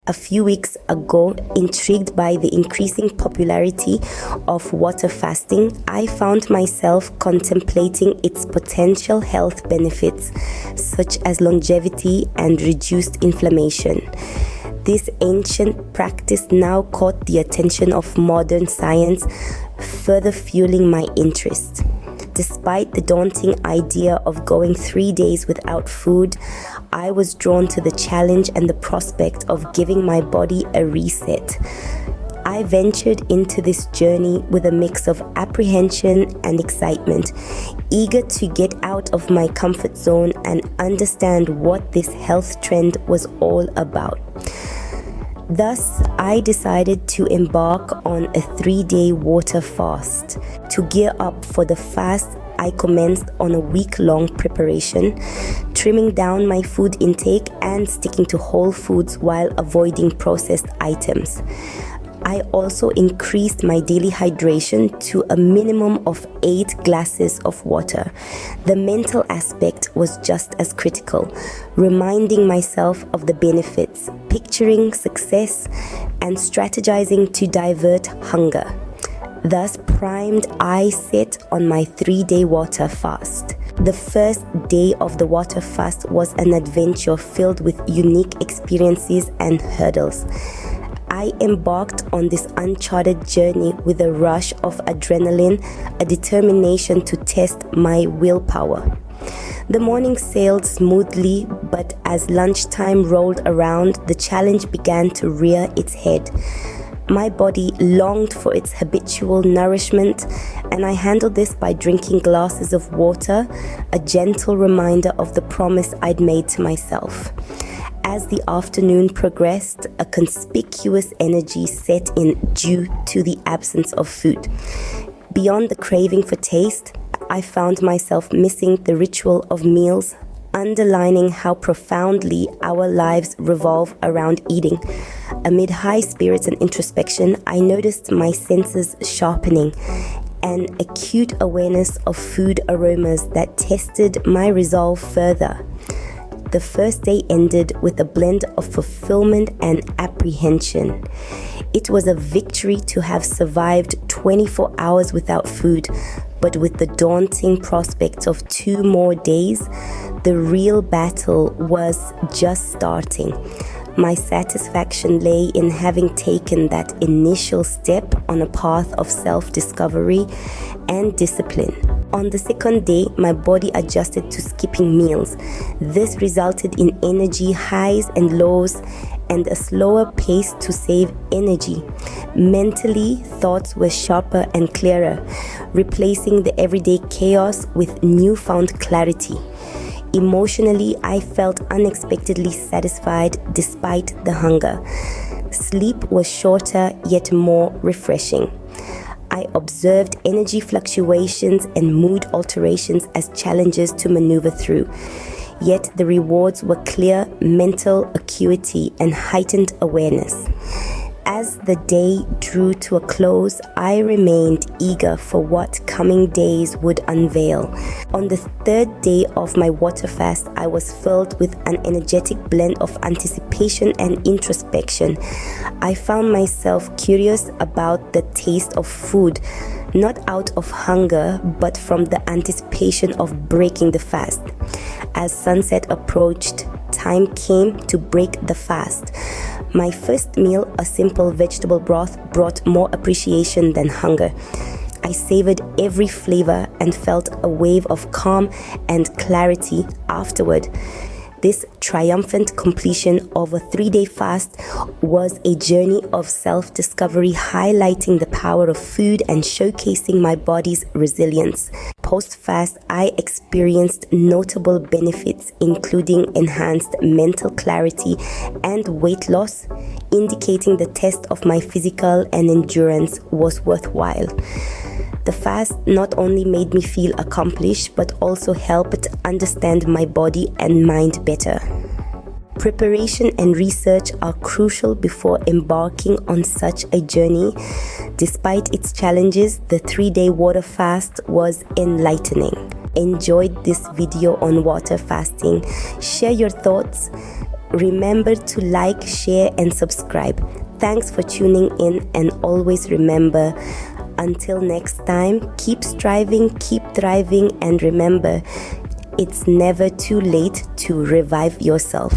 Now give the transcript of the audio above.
A few weeks ago, intrigued by the increasing popularity of water fasting, I found myself contemplating its potential health benefits, such as longevity and reduced inflammation. This ancient practice now caught the attention of modern science, further fueling my interest. Despite the daunting idea of going 3 days without food, I was drawn to the challenge and the prospect of giving my body a reset. I ventured into this journey with a mix of apprehension and excitement, eager to get out of my comfort zone and understand what this health trend was all about. Thus, I decided to embark on a 3-day water fast. To gear up for the fast, I commenced on a week-long preparation, trimming down my food intake and sticking to whole foods while avoiding processed items. I also increased my daily hydration to a minimum of 8 glasses of water. The mental aspect was just as critical, reminding myself of the benefits, picturing success, and strategizing to divert hunger. Thus primed, I set on my 3-day water fast. The first day of the water fast was an adventure filled with unique experiences and hurdles. I embarked on this uncharted journey with a rush of adrenaline, a determination to test my willpower. The morning sailed smoothly, but as lunchtime rolled around, the challenge began to rear its head. My body longed for its habitual nourishment, and I handled this by drinking glasses of water, a gentle reminder of the promise I'd made to myself. As the afternoon progressed, a conspicuous energy set in due to the absence of food. Beyond the craving for taste, I found myself missing the ritual of meals, underlining how profoundly our lives revolve around eating. Amid high spirits and introspection, I noticed my senses sharpening, an acute awareness of food aromas that tested my resolve further. The first day ended with a blend of fulfillment and apprehension. It was a victory to have survived 24 hours without food, but with the daunting prospect of 2 more days, the real battle was just starting. My satisfaction lay in having taken that initial step on a path of self-discovery and discipline. On the second day, my body adjusted to skipping meals. This resulted in energy highs and lows and a slower pace to save energy. Mentally, thoughts were sharper and clearer, replacing the everyday chaos with newfound clarity. Emotionally, I felt unexpectedly satisfied despite the hunger. Sleep was shorter yet more refreshing. I observed energy fluctuations and mood alterations as challenges to maneuver through. Yet the rewards were clear mental acuity and heightened awareness. As the day drew to a close, I remained eager for what coming days would unveil. On the 3rd day of my water fast, I was filled with an energetic blend of anticipation and introspection. I found myself curious about the taste of food, not out of hunger, but from the anticipation of breaking the fast. As sunset approached, time came to break the fast. My first meal, a simple vegetable broth, brought more appreciation than hunger. I savored every flavor and felt a wave of calm and clarity afterward. This triumphant completion of a 3-day fast was a journey of self-discovery, highlighting the power of food and showcasing my body's resilience. Post-fast, I experienced notable benefits, including enhanced mental clarity and weight loss, indicating the test of my physical and endurance was worthwhile. The fast not only made me feel accomplished, but also helped understand my body and mind better. Preparation and research are crucial before embarking on such a journey. Despite its challenges, the 3-day water fast was enlightening. Enjoyed this video on water fasting. Share your thoughts. Remember to like, share, and subscribe. Thanks for tuning in, and always remember, until next time, keep striving, keep thriving, and remember, it's never too late to revive yourself.